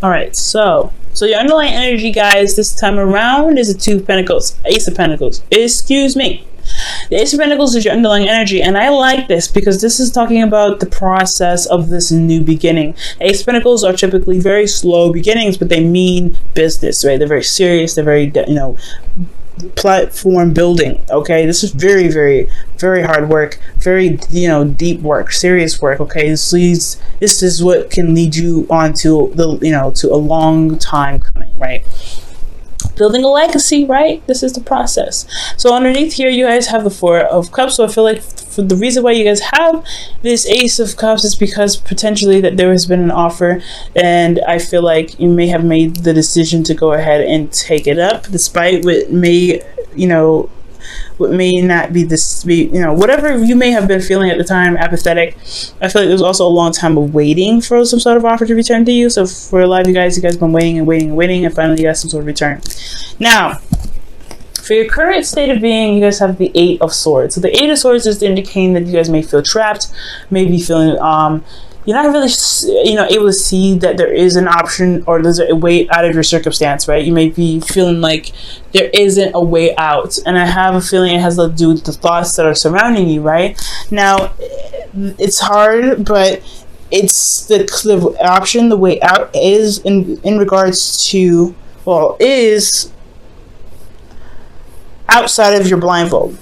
All right, so your underlying energy, guys, this time around is a Two of Pentacles, Ace of Pentacles. Excuse me. The Ace of Pentacles is your underlying energy, and I like this because this is talking about the process of this new beginning. Ace of Pentacles are typically very slow beginnings, but they mean business, right? They're very serious. They're very, platform building. Okay, this is very, very, very hard work, very, deep work, serious work. Okay, this is what can lead you on to to a long time coming, right? Building a legacy, right? This is the process. So underneath here, you guys have the Four of Cups. So I feel like for the reason why you guys have this Ace of Cups is because potentially that there has been an offer, and I feel like you may have made the decision to go ahead and take it up, despite what may, what may not be this, whatever you may have been feeling at the time, apathetic. I feel like there's also a long time of waiting for some sort of offer to return to you. So for a lot of you guys have been waiting and waiting and waiting, and finally you got some sort of return. Now, for your current state of being, you guys have the Eight of Swords. So the Eight of Swords is indicating that you guys may feel trapped, maybe feeling you're not really, able to see that there is an option or there's a way out of your circumstance, right? You may be feeling like there isn't a way out. And I have a feeling it has to do with the thoughts that are surrounding you, right? Now, it's hard, but it's the option, the way out is in regards to, is outside of your blindfold.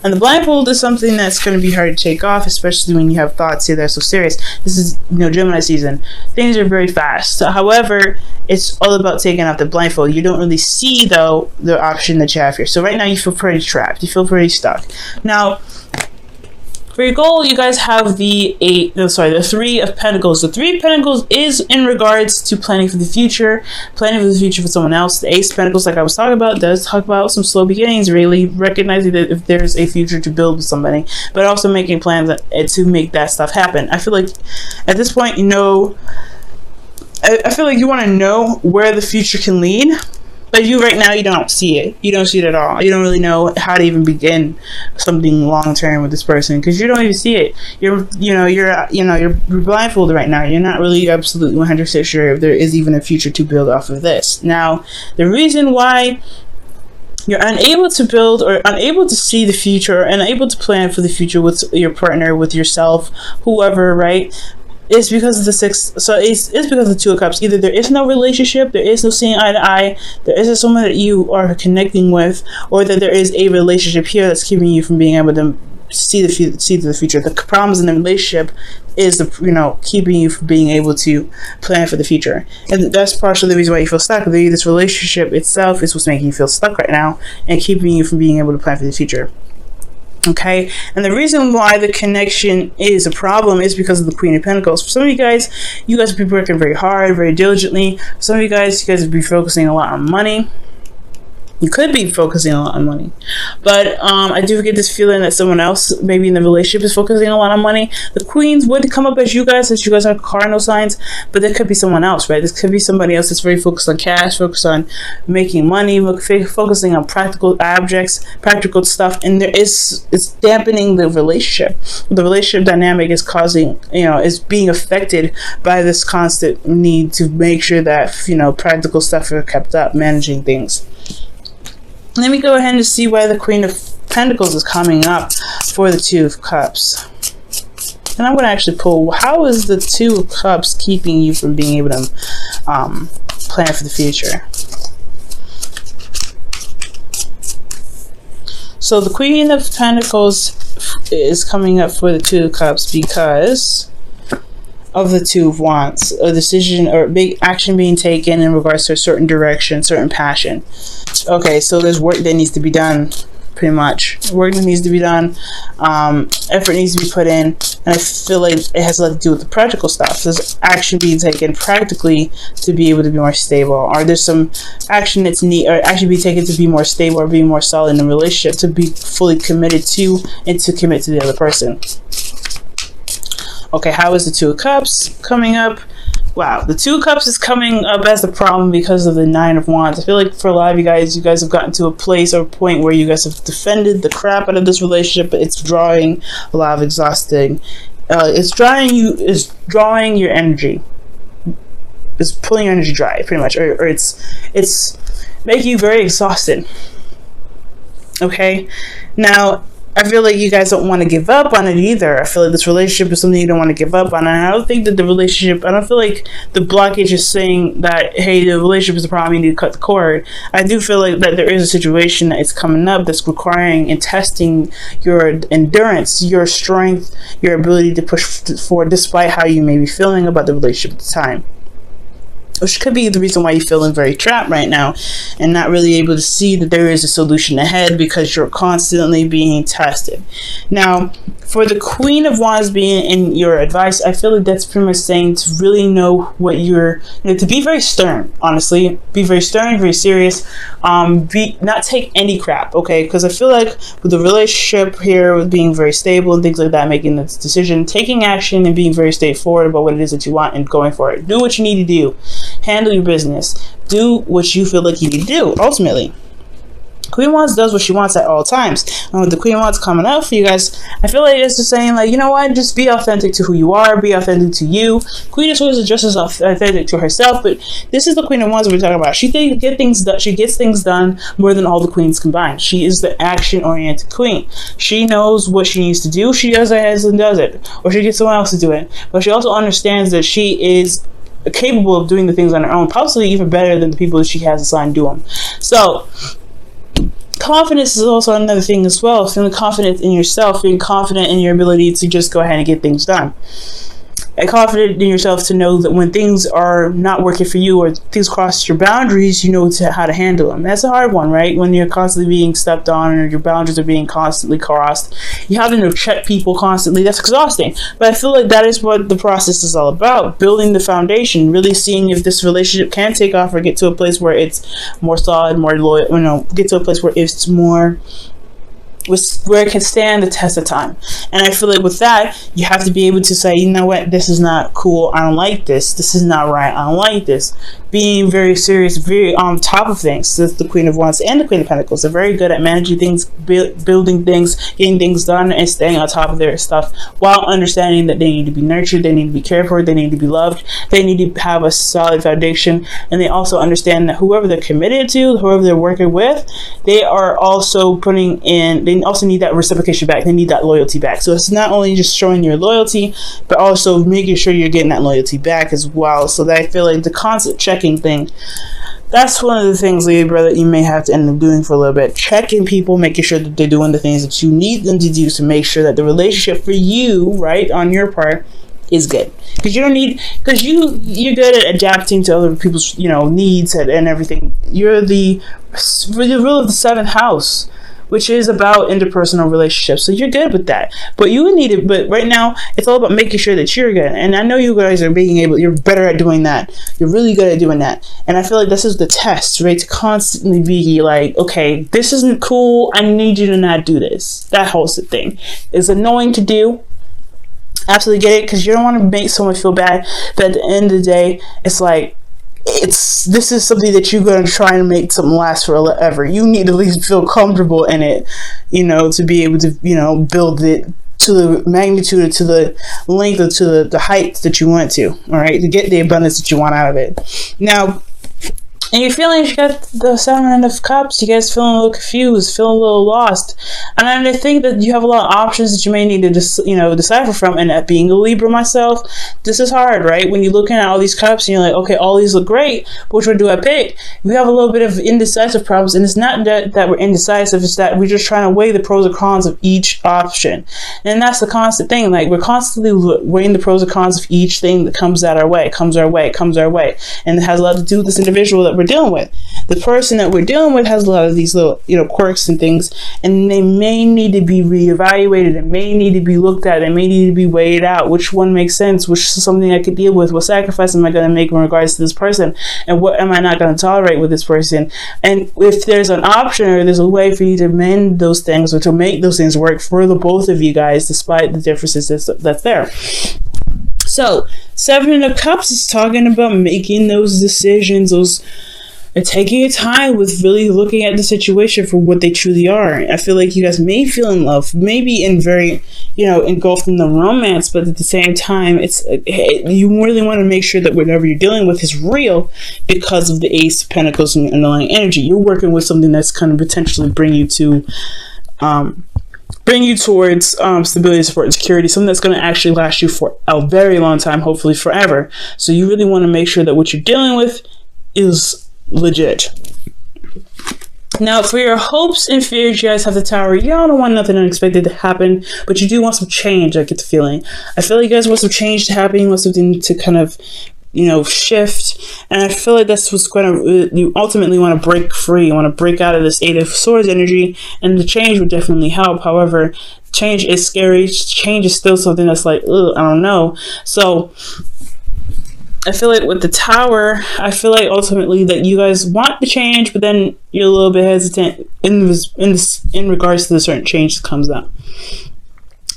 And the blindfold is something that's going to be hard to take off, especially when you have thoughts here that are so serious. This is, Gemini season. Things are very fast. So, however, it's all about taking off the blindfold. You don't really see, though, the option that you have here. So right now you feel pretty trapped. You feel pretty stuck. Now, for your goal, you guys have the Three of Pentacles. The Three of Pentacles is in regards to planning for the future for someone else. The Ace of Pentacles, like I was talking about, does talk about some slow beginnings, really recognizing that if there's a future to build with somebody, but also making plans to make that stuff happen. I feel like at this point, I feel like you want to know where the future can lead. But right now, you don't see it. You don't see it at all. You don't really know how to even begin something long term with this person because you don't even see it. You're blindfolded right now. You're not really absolutely 100% sure if there is even a future to build off of this. Now, the reason why you're unable to build or unable to see the future, and unable to plan for the future with your partner, with yourself, whoever, right? It's because of the it's because of the Two of Cups. Either there is no relationship, there is no seeing eye to eye, there isn't someone that you are connecting with, or that there is a relationship here that's keeping you from being able to see the future. The problems in the relationship is keeping you from being able to plan for the future, and that's partially the reason why you feel stuck. This relationship itself is what's making you feel stuck right now and keeping you from being able to plan for the future. Okay, and the reason why the connection is a problem is because of the Queen of Pentacles. For some of you guys will be working very hard, very diligently. For some of you guys will be focusing a lot on money. You could be focusing a lot on money, but I do get this feeling that someone else, maybe in the relationship, is focusing a lot on money. The Queens would come up as you guys, since you guys are cardinal signs, but there could be someone else, right? This could be somebody else that's very focused on cash, focused on making money, focusing on practical objects, practical stuff, and it's dampening the relationship. The relationship dynamic is causing, is being affected by this constant need to make sure that practical stuff are kept up, managing things. Let me go ahead and see why the Queen of Pentacles is coming up for the Two of Cups. And I'm going to actually pull, how is the Two of Cups keeping you from being able to plan for the future? So the Queen of Pentacles is coming up for the Two of Cups because of the Two of Wands, a decision or big action being taken in regards to a certain direction, certain passion. Okay, so there's work that needs to be done, pretty much. Work that needs to be done, effort needs to be put in, and I feel like it has a lot to do with the practical stuff. There's action being taken practically to be able to be more stable, or there's some action that's action being taken to be more stable or be more solid in a relationship, to be fully committed to and to commit to the other person. Okay, how is the Two of Cups coming up? Wow, the Two of Cups is coming up as the problem because of the Nine of Wands. I feel like for a lot of you guys have gotten to a place or a point where you guys have defended the crap out of this relationship, but it's drawing a lot of exhausting. It's drawing your energy. is pulling your energy dry, pretty much, or it's making you very exhausted. Okay, now I feel like you guys don't want to give up on it either. I feel like this relationship is something you don't want to give up on. And I don't think that I don't feel like the blockage is saying that, hey, the relationship is the problem, you need to cut the cord. I do feel like that there is a situation that is coming up that's requiring and testing your endurance, your strength, your ability to push forward despite how you may be feeling about the relationship at the time. Which could be the reason why you're feeling very trapped right now and not really able to see that there is a solution ahead, because you're constantly being tested. Now, for the Queen of Wands being in your advice, I feel like that's pretty much saying to really know what to be very stern, honestly. Be very stern, very serious. Not take any crap, okay? Because I feel like with the relationship here, with being very stable and things like that, making this decision, taking action and being very straightforward about what it is that you want and going for it. Do what you need to do. Handle your business. Do what you feel like you need to do, ultimately. Queen of Wands does what she wants at all times. And with the Queen of Wands coming up for you guys, I feel like it's just saying, like, you know what, just be authentic to who you are, be authentic to you. Queen of Swords is just as authentic to herself, but this is the Queen of Wands we're talking about. She gets things done more than all the queens combined. She is the action-oriented queen. She knows what she needs to do. She does it and does it, or she gets someone else to do it. But she also understands that she is capable of doing the things on her own, possibly even better than the people that she has assigned to them. So confidence is also another thing as well. Feeling confident in yourself, being confident in your ability to just go ahead and get things done. And confident in yourself to know that when things are not working for you or things cross your boundaries, you know how to handle them. That's a hard one, right? When you're constantly being stepped on or your boundaries are being constantly crossed, you having to check people constantly. That's exhausting. But I feel like that is what the process is all about. Building the foundation, really seeing if this relationship can take off or get to a place where it's more solid, more loyal, get to a place where it's more, where it can stand the test of time. And I feel like with that, you have to be able to say, you know what, this is not cool, I don't like this is not right, I don't like this. Being very serious, very on top of things. That's the Queen of Wands and the Queen of Pentacles. They're very good at managing things, building things, getting things done, and staying on top of their stuff, while understanding that they need to be nurtured, they need to be cared for, they need to be loved, they need to have a solid foundation. And they also understand that whoever they're committed to, whoever they're working with, they are also they also need that reciprocation back. They need that loyalty back. So it's not only just showing your loyalty, but also making sure you're getting that loyalty back as well. So that I feel like the constant checking thing, that's one of the things, Libra, that you may have to end up doing for a little bit. Checking people, making sure that they're doing the things that you need them to do to make sure that the relationship for you, right, on your part, is good. Because you're good at adapting to other people's needs and everything. You're the rule of the 7th house, which is about interpersonal relationships. So you're good with that. But right now, it's all about making sure that you're good. And I know you guys are you're better at doing that. You're really good at doing that. And I feel like this is the test, right? To constantly be like, okay, this isn't cool, I need you to not do this. That whole thing is annoying to do. Absolutely get it, because you don't want to make someone feel bad. But at the end of the day, it's like, this is something that you're going to try and make something last forever. You need to at least feel comfortable in it, to be able to, build it to the magnitude or to the length or to the height that you want to, all right, to get the abundance that you want out of it. Now, and you're feeling, you got the 7 of Cups, you guys feeling a little confused, feeling a little lost. And I think that you have a lot of options that you may need to decipher from. And at being a Libra myself, this is hard, right? When you're looking at all these cups and you're like, okay, all these look great, but which one do I pick? We have a little bit of indecisive problems. And it's not that we're indecisive, it's that we're just trying to weigh the pros and cons of each option. And that's the constant thing. Like, we're constantly weighing the pros and cons of each thing that comes our way. And it has a lot to do with this individual that we're dealing with. The person that we're dealing with has a lot of these little quirks and things, and they may need to be reevaluated. It may need to be looked at. It may need to be weighed out. Which one makes sense? Which is something I could deal with? What sacrifice am I going to make in regards to this person? And what am I not going to tolerate with this person? And if there's an option or there's a way for you to mend those things or to make those things work for the both of you guys, despite the differences that's there. So 7 of Cups is talking about making those decisions, those and taking your time with really looking at the situation for what they truly are. I feel like you guys may feel in love, maybe in very, engulfed in the romance, but at the same time, it's you really want to make sure that whatever you're dealing with is real because of the Ace of Pentacles and underlying energy. You're working with something that's going to potentially bring you towards stability, support, and security, something that's going to actually last you for a very long time, hopefully forever. So you really want to make sure that what you're dealing with is legit. Now, for your hopes and fears, you guys have the Tower. Y'all don't want nothing unexpected to happen, but you do want some change. I get the feeling. I feel like you guys want some change to happen. You want something to kind of, shift. And I feel like that's what's going to, you ultimately want to break free. You want to break out of this Eight of Swords energy, and the change would definitely help. However, change is scary. Change is still something that's like, ugh, I don't know. So I feel like with the Tower, I feel like ultimately that you guys want the change, but then you're a little bit hesitant in regards to the certain change that comes up.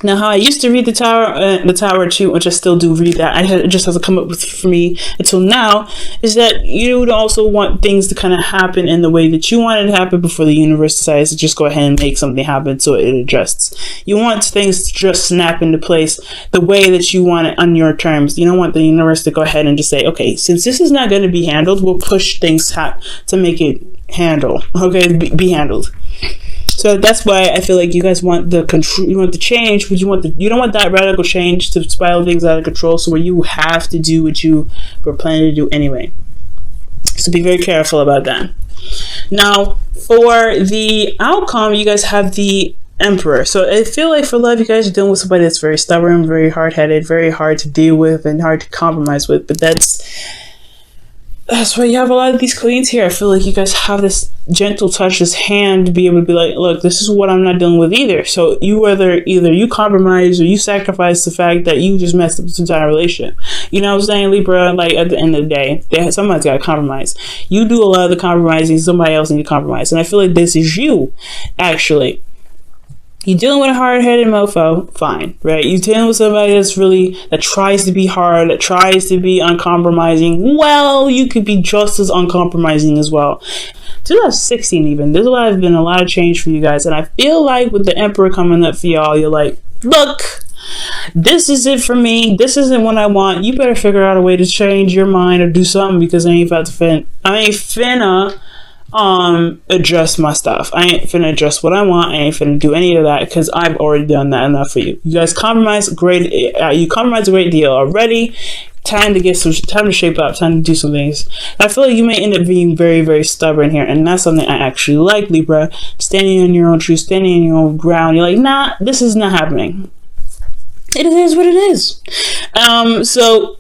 Now, how I used to read the Tower too, which I still do read that, it just hasn't come up with for me until now, is that you would also want things to kind of happen in the way that you want it to happen before the universe decides to just go ahead and make something happen so it adjusts. You want things to just snap into place the way that you want it on your terms. You don't want the universe to go ahead and just say, okay, since this is not going to be handled, we'll push things to make it be handled. So that's why I feel like you guys want the control, you want the change, but you don't want that radical change to spiral things out of control, so where you have to do what you were planning to do anyway. So be very careful about that. Now, for the outcome, you guys have the Emperor. So I feel like for love, you guys are dealing with somebody that's very stubborn, very hard-headed, very hard to deal with, and hard to compromise with, but that's why you have a lot of these queens here. I feel like you guys have this gentle touch, this hand to be able to be like, look, this is what I'm not dealing with either. So you either you compromise or you sacrifice the fact that you just messed up this entire relationship. You know what I'm saying, Libra? Like, at the end of the day, somebody's got to compromise. You do a lot of the compromising, somebody else needs to compromise. And I feel like this is you, actually. You're dealing with a hard-headed mofo, fine, right? You're dealing with somebody that tries to be hard, that tries to be uncompromising. Well, you could be just as uncompromising as well. 2016 even, been a lot of change for you guys. And I feel like with the Emperor coming up for y'all, you're like, look, this is it for me. This isn't what I want. You better figure out a way to change your mind or do something, because I ain't finna adjust my stuff. I ain't finna adjust what I want. I ain't finna do any of that, because I've already done that enough for you. You guys compromise great. You compromise a great deal already. Time to shape up. Time to do some things. I feel like you may end up being very, very stubborn here, and that's something I actually like, Libra. Standing on your own truth, standing on your own ground. You're like, nah, this is not happening. It is what it is. So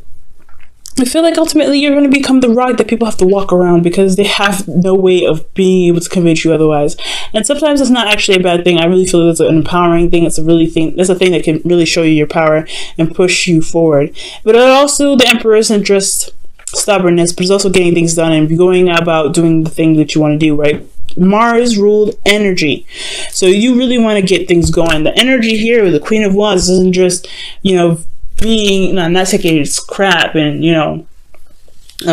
I feel like ultimately you're going to become the rock that people have to walk around, because they have no way of being able to convince you otherwise. And sometimes it's not actually a bad thing. I really feel it's an empowering thing. It's a thing that can really show you your power and push you forward. But also, the Emperor isn't just stubbornness, but it's also getting things done and going about doing the thing that you want to do, right? Mars ruled energy, so you really want to get things going. The energy here with the Queen of Wands isn't just, being not taking its crap and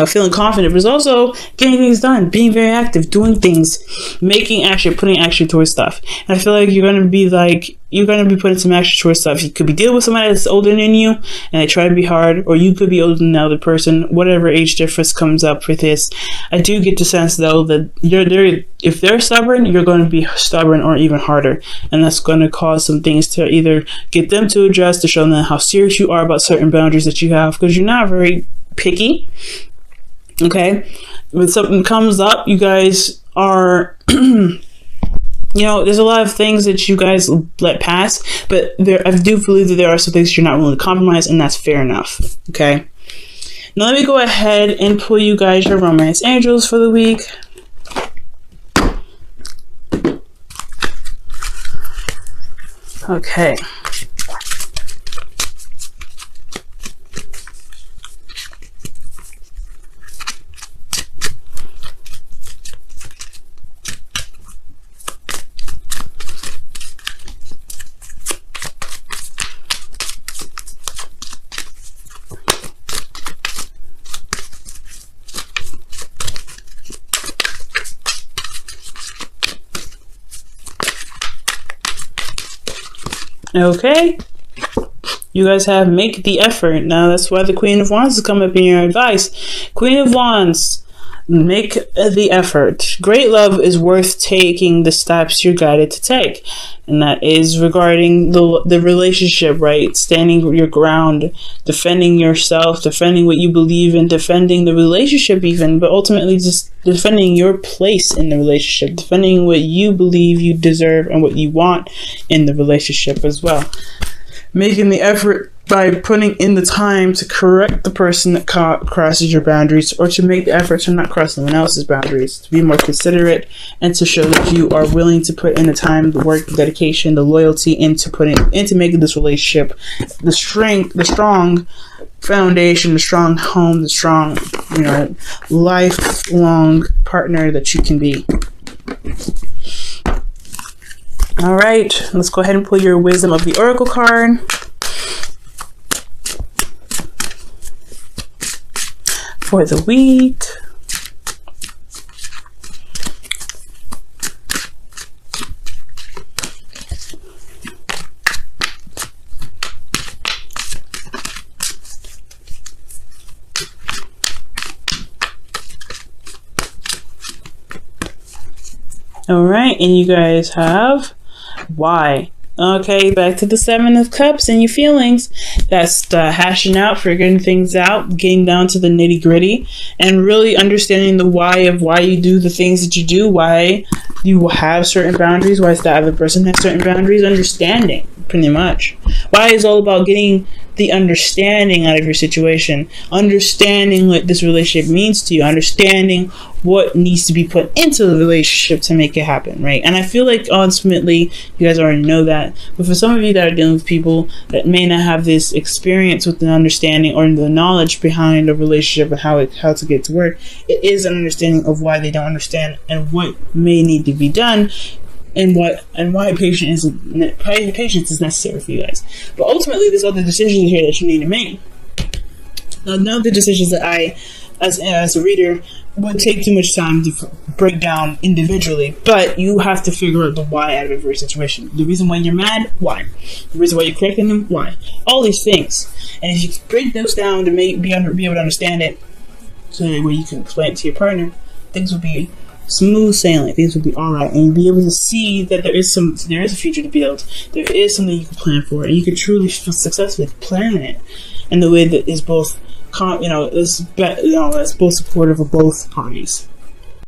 feeling confident, but it's also getting things done, being very active, doing things, putting action towards stuff. And I feel like you're going to be putting some action towards stuff. You could be dealing with somebody that's older than you and they try to be hard, or you could be older than the other person. Whatever age difference comes up with this, I do get the sense though that if they're stubborn, you're going to be stubborn or even harder, and that's going to cause some things to either get them to adjust, to show them how serious you are about certain boundaries that you have, because you're not very picky. Okay, when something comes up, you guys are there's a lot of things that you guys let pass, but I do believe that there are some things you're not willing to compromise, and that's fair enough. Okay, now let me go ahead and pull you guys your romance angels for the week. Okay. Okay? You guys have make the effort. Now, that's why the Queen of Wands has come up in your advice. Queen of Wands, make the effort. Great love is worth taking the steps you're guided to take. And that is regarding the relationship, right? Standing your ground, defending yourself, defending what you believe in, defending the relationship even, but ultimately just defending your place in the relationship, defending what you believe you deserve and what you want in the relationship as well. Making the effort by putting in the time to correct the person that crosses your boundaries, or to make the effort to not cross someone else's boundaries, to be more considerate, and to show that you are willing to put in the time, the work, the dedication, the loyalty into making this relationship the strong foundation, the strong home, the strong, lifelong partner that you can be. All right, let's go ahead and pull your Wisdom of the Oracle card. For the week. All right, and you guys have why. Okay, back to the Seven of Cups and your feelings. That's hashing out, figuring things out, getting down to the nitty gritty, and really understanding the why of why you do the things that you do, why you have certain boundaries, why the other person has certain boundaries. Understanding, pretty much. Why is all about getting the understanding out of your situation, understanding what this relationship means to you, understanding what needs to be put into the relationship to make it happen, right? And I feel like ultimately you guys already know that, but for some of you that are dealing with people that may not have this experience with the understanding or the knowledge behind a relationship and how to get to work, it is an understanding of why they don't understand and what may need to be done, and why patience is necessary for you guys. But ultimately, there's other decisions here that you need to make. Now, none of the decisions that I, as a reader, would take too much time to break down individually, but you have to figure out the why out of every situation. The reason why you're mad, why? The reason why you're correcting them, why? All these things. And if you break those down to be able to understand it, so that way you can explain it to your partner, things will be smooth sailing. Things will be alright, and you'll be able to see that there is a future to build. There is something you can plan for, and you can truly successfully plan it in the way that is both, that's both supportive of both parties.